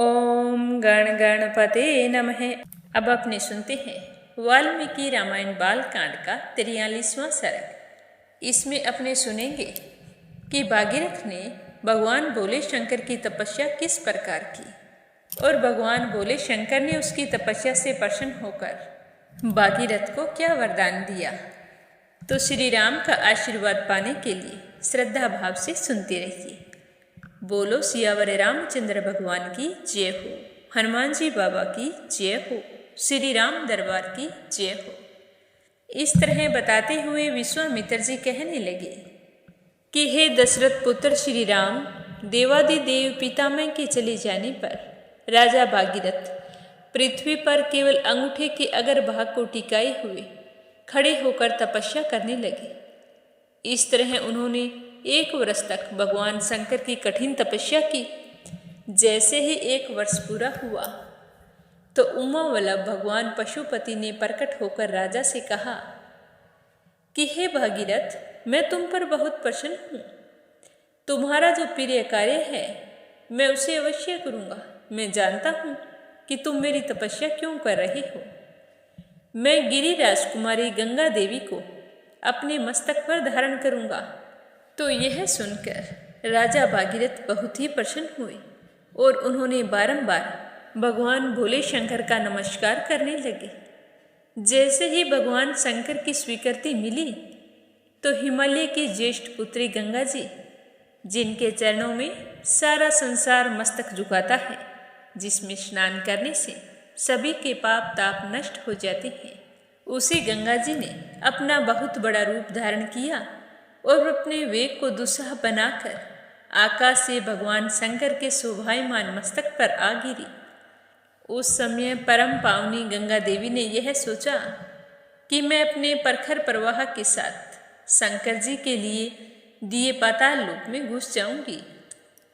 ओम गण गणपते नमः। अब अपने सुनते हैं वाल्मीकि रामायण बालकांड का 43वां सर्ग। इसमें अपने सुनेंगे कि भागीरथ ने भगवान भोले शंकर की तपस्या किस प्रकार की और भगवान भोले शंकर ने उसकी तपस्या से प्रसन्न होकर भागीरथ को क्या वरदान दिया। तो श्री राम का आशीर्वाद पाने के लिए श्रद्धा भाव से सुनते रहिए। बोलो सियावर रामचंद्र भगवान की जय हो, हनुमान जी बाबा की जय हो, श्री राम दरबार की जय हो। इस तरह बताते हुए विश्वामित्र जी कहने लगे कि हे दशरथ पुत्र श्री राम, देवादिदेव पितामह के चले जाने पर राजा भागीरथ पृथ्वी पर केवल अंगूठे के अगर भाग को टिकाए हुए खड़े होकर तपस्या करने लगे। इस तरह उन्होंने 1 वर्ष तक भगवान शंकर की कठिन तपस्या की। जैसे ही 1 वर्ष पूरा हुआ तो उमावल्लभ भगवान पशुपति ने प्रकट होकर राजा से कहा कि हे भागीरथ, मैं तुम पर बहुत प्रसन्न हूँ। तुम्हारा जो प्रिय कार्य है मैं उसे अवश्य करूँगा। मैं जानता हूँ कि तुम मेरी तपस्या क्यों कर रहे हो। मैं गिरि राजकुमारी गंगा देवी को अपने मस्तक पर धारण करूँगा। तो यह सुनकर राजा भागीरथ बहुत ही प्रसन्न हुए और उन्होंने बारंबार भगवान भोले शंकर का नमस्कार करने लगे। जैसे ही भगवान शंकर की स्वीकृति मिली तो हिमालय की ज्येष्ठ पुत्री गंगा जी, जिनके चरणों में सारा संसार मस्तक झुकाता है, जिसमें स्नान करने से सभी के पाप ताप नष्ट हो जाते हैं, उसी गंगा जी ने अपना बहुत बड़ा रूप धारण किया और अपने वेग को दुस्सह बनाकर आकाश से भगवान शंकर के शोभायमान मस्तक पर आ गिरी। उस समय परम पावनी गंगा देवी ने यह सोचा कि मैं अपने प्रखर प्रवाह के साथ शंकर जी के लिए दिए पाताल लोक में घुस जाऊंगी।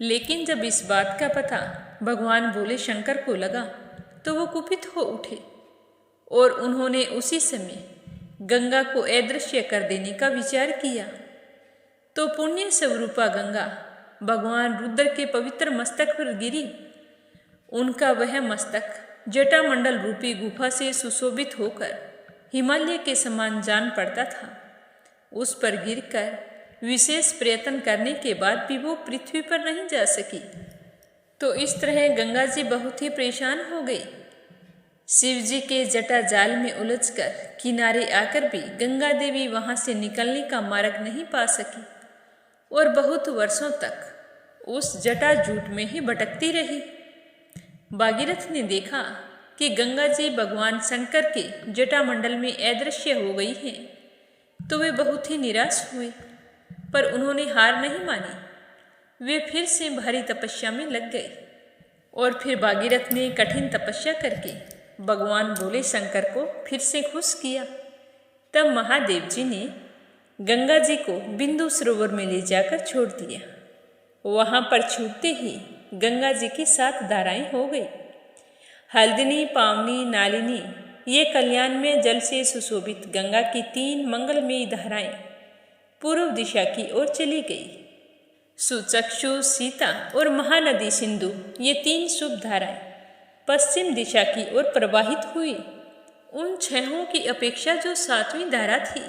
लेकिन जब इस बात का पता भगवान भोले शंकर को लगा तो वो कुपित हो उठे और उन्होंने उसी समय गंगा को अदृश्य कर देने का विचार किया। तो पुण्य स्वरूपा गंगा भगवान रुद्र के पवित्र मस्तक पर गिरी। उनका वह मस्तक जटामंडल रूपी गुफा से सुशोभित होकर हिमालय के समान जान पड़ता था। उस पर गिरकर विशेष प्रयत्न करने के बाद भी वो पृथ्वी पर नहीं जा सकी। तो इस तरह गंगा जी बहुत ही परेशान हो गई। शिव जी के जटा जाल में उलझकर किनारे आकर भी गंगा देवी वहां से निकलने का मार्ग नहीं पा सकी और बहुत वर्षों तक उस जटा जूट में ही भटकती रही। भागीरथ ने देखा कि गंगा जी भगवान शंकर के जटामंडल में अदृश्य हो गई हैं, तो वे बहुत ही निराश हुए, पर उन्होंने हार नहीं मानी। वे फिर से भारी तपस्या में लग गए और फिर भागीरथ ने कठिन तपस्या करके भगवान भोले शंकर को फिर से खुश किया। तब महादेव जी ने गंगा जी को बिंदु सरोवर में ले जाकर छोड़ दिया। वहां पर छूटते ही गंगा जी की 7 धाराएं हो गई। हल्दिनी, पावनी, नालिनी, ये कल्याण में जल से सुशोभित गंगा की 3 मंगलमयी धाराएं पूर्व दिशा की ओर चली गई। सुचक्षु, सीता और महानदी सिंधु, ये 3 शुभ धाराएं पश्चिम दिशा की ओर प्रवाहित हुई। उन 6 की अपेक्षा जो 7वीं धारा थी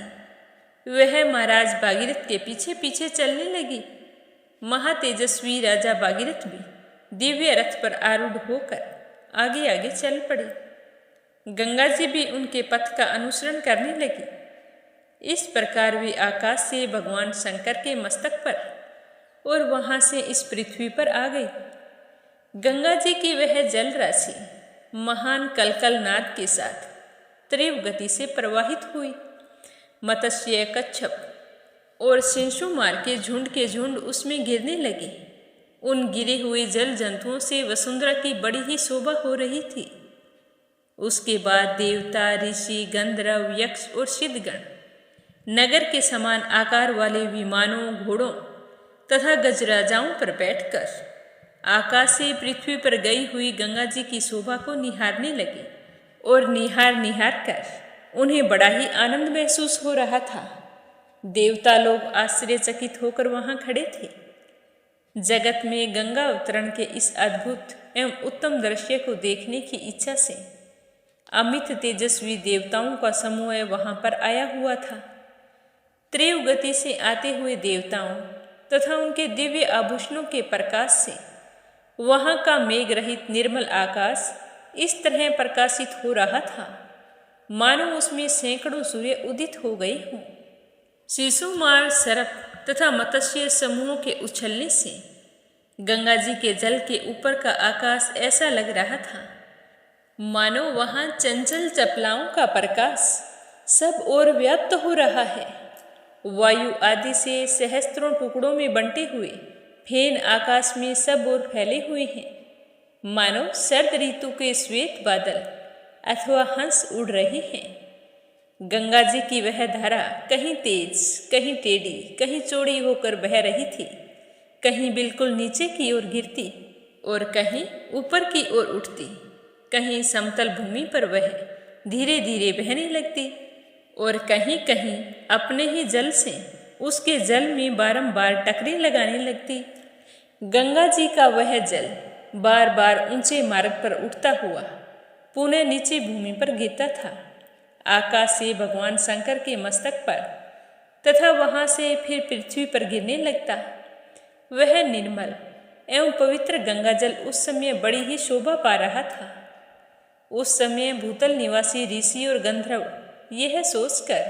वह महाराज भागीरथ के पीछे पीछे चलने लगी। महातेजस्वी राजा भागीरथ भी दिव्य रथ पर आरूढ़ होकर आगे आगे चल पड़े। गंगा जी भी उनके पथ का अनुसरण करने लगी। इस प्रकार वे आकाश से भगवान शंकर के मस्तक पर और वहां से इस पृथ्वी पर आ गई। गंगा जी की वह जल राशि महान कलकल नाद के साथ तीव्र गति से प्रवाहित हुई। मत्स्य, कच्छप और शिंशुमार के झुंड उसमें गिरने लगे। उन गिरे हुए जल जंतुओं से वसुंधरा की बड़ी ही शोभा हो रही थी। उसके बाद देवता, ऋषि, गंधर्व, यक्ष और सिद्धगण नगर के समान आकार वाले विमानों, घोड़ों तथा गजराजाओं पर बैठकर आकाश से पृथ्वी पर गई हुई गंगा जी की शोभा को निहारने लगे और निहार कर उन्हें बड़ा ही आनंद महसूस हो रहा था। देवता लोग आश्चर्यचकित होकर वहां खड़े थे। जगत में गंगा अवतरण के इस अद्भुत एवं उत्तम दृश्य को देखने की इच्छा से अमित तेजस्वी देवताओं का समूह वहां पर आया हुआ था। तीव्र गति से आते हुए देवताओं तथा उनके दिव्य आभूषणों के प्रकाश से वहां का मेघ रहित निर्मल आकाश इस तरह प्रकाशित हो रहा था मानो उसमें सैकड़ों सूर्य उदित हो गए हों। शिशुमार, सर्प तथा मत्स्य समूहों के उछलने से गंगा जी के जल के ऊपर का आकाश ऐसा लग रहा था मानो वहां चंचल चपलाओं का प्रकाश सब ओर व्याप्त हो रहा है। वायु आदि से सहस्त्रों टुकड़ों में बंटे हुए फेन आकाश में सब ओर फैले हुए हैं मानो शरद ऋतु के श्वेत बादल अथवा हंस उड़ रहे हैं। गंगा जी की वह धारा कहीं तेज, कहीं टेढ़ी, कहीं चौड़ी होकर बह रही थी, कहीं बिल्कुल नीचे की ओर गिरती और कहीं ऊपर की ओर उठती, कहीं समतल भूमि पर वह धीरे धीरे बहने लगती और कहीं कहीं अपने ही जल से उसके जल में बारंबार टकरे लगाने लगती। गंगा जी का वह जल बार बार ऊंचे मार्ग पर उठता हुआ पुनः नीचे भूमि पर गिरता था, आकाश से भगवान शंकर के मस्तक पर तथा वहां से फिर पृथ्वी पर गिरने लगता। वह निर्मल एवं पवित्र गंगा जल उस समय बड़ी ही शोभा पा रहा था। उस समय भूतल निवासी ऋषि और गंधर्व यह सोचकर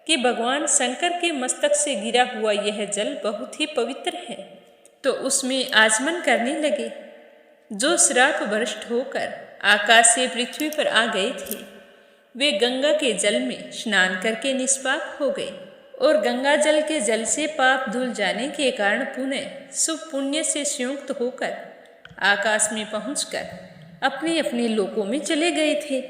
कि भगवान शंकर के मस्तक से गिरा हुआ यह जल बहुत ही पवित्र है तो उसमें आचमन करने लगे। जो श्राप भ्रष्ट होकर आकाश से पृथ्वी पर आ गए थे वे गंगा के जल में स्नान करके निष्पाप हो गए और गंगा जल के जल से पाप धुल जाने के कारण पुनः शुभ पुण्य से संयुक्त होकर आकाश में पहुंचकर अपने अपने लोकों में चले गए थे।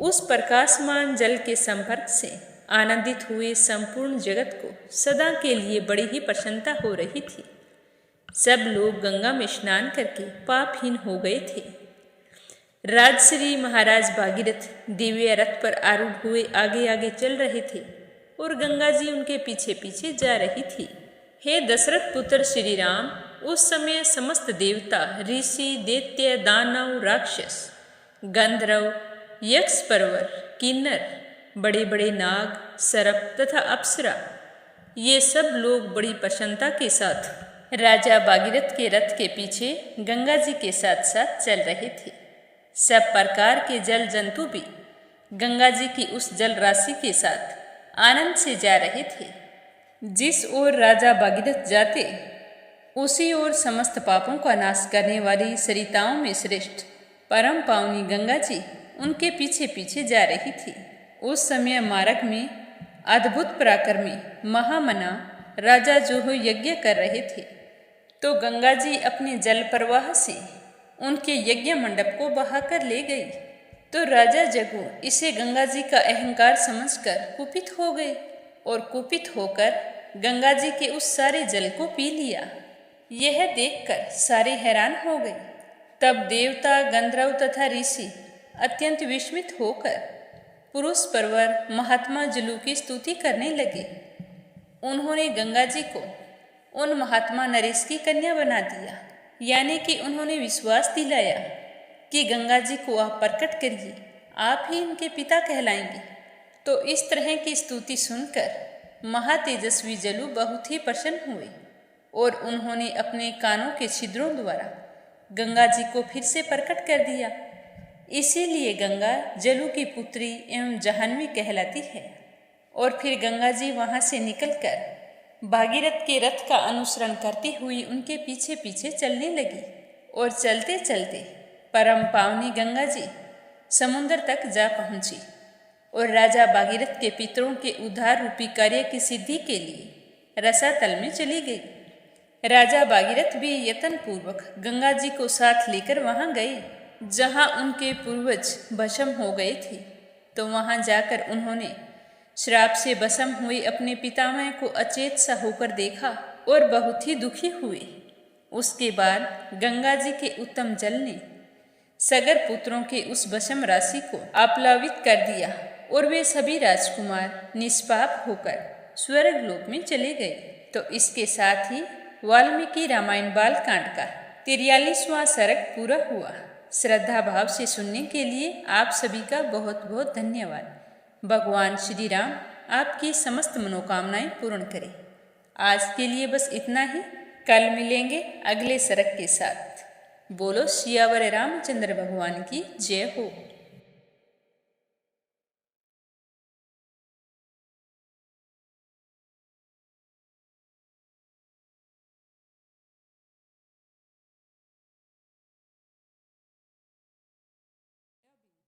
उस प्रकाशमान जल के संपर्क से आनंदित हुए संपूर्ण जगत को सदा के लिए बड़ी ही प्रसन्नता हो रही थी। सब लोग गंगा में स्नान करके पापहीन हो गए थे। राजश्री महाराज भागीरथ दिव्य रथ पर आरूढ़ हुए आगे आगे चल रहे थे और गंगा जी उनके पीछे पीछे जा रही थी। हे दशरथ पुत्र श्री राम, उस समय समस्त देवता, ऋषि, दैत्य, दानव, राक्षस, गंधर्व, यक्ष, परवर, किन्नर, बड़े बड़े नाग, सर्प तथा अप्सरा ये सब लोग बड़ी प्रसन्नता के साथ राजा भागीरथ के रथ के पीछे गंगा जी के साथ साथ चल रहे थे। सब प्रकार के जल जंतु भी गंगा जी की उस जल राशि के साथ आनंद से जा रहे थे। जिस ओर राजा भागीरथ जाते उसी ओर समस्त पापों का नाश करने वाली सरिताओं में श्रेष्ठ परम पावनी गंगा जी उनके पीछे पीछे जा रही थी। उस समय मार्ग में अद्भुत पराक्रमी महामना राजा जोहो यज्ञ कर रहे थे तो गंगा जी अपने जल प्रवाह से उनके यज्ञ मंडप को बहाकर ले गई तो राजा जगू इसे गंगा जी का अहंकार समझकर कुपित हो गए और कुपित होकर गंगा जी के उस सारे जल को पी लिया। यह देखकर सारे हैरान हो गए। तब देवता, गंधर्व तथा ऋषि अत्यंत विस्मित होकर पुरुष परवर महात्मा जलू की स्तुति करने लगे। उन्होंने गंगा जी को उन महात्मा नरेश की कन्या बना दिया, यानी कि उन्होंने विश्वास दिलाया कि गंगा जी को आप प्रकट करिए, आप ही इनके पिता कहलाएंगे। तो इस तरह की स्तुति सुनकर महातेजस्वी जलू बहुत ही प्रसन्न हुए और उन्होंने अपने कानों के छिद्रों द्वारा गंगा जी को फिर से प्रकट कर दिया। इसीलिए गंगा जलू की पुत्री एवं जाह्नवी कहलाती है। और फिर गंगा जी वहाँ से निकलकर भागीरथ के रथ का अनुसरण करती हुई उनके पीछे पीछे चलने लगी और चलते चलते परम पावनी गंगा जी समुद्र तक जा पहुंची और राजा भागीरथ के पितरों के उद्धार रूपी कार्य की सिद्धि के लिए रसातल में चली गई। राजा भागीरथ भी यत्न पूर्वक गंगा जी को साथ लेकर वहां गए जहां उनके पूर्वज भस्म हो गए थे। तो वहां जाकर उन्होंने श्राप से भस्म हुए अपने पितामह को अचेत सा होकर देखा और बहुत ही दुखी हुए। उसके बाद गंगा जी के उत्तम जल ने सगर पुत्रों के उस भस्म राशि को आप्लावित कर दिया और वे सभी राजकुमार निष्पाप होकर स्वर्ग लोक में चले गए। तो इसके साथ ही वाल्मीकि रामायण बालकांड का 43वां सर्ग पूरा हुआ। श्रद्धा भाव से सुनने के लिए आप सभी का बहुत बहुत धन्यवाद। भगवान श्री राम आपकी समस्त मनोकामनाएं पूर्ण करें। आज के लिए बस इतना ही। कल मिलेंगे अगले सर्ग के साथ। बोलो सियावर रामचंद्र भगवान की जय हो।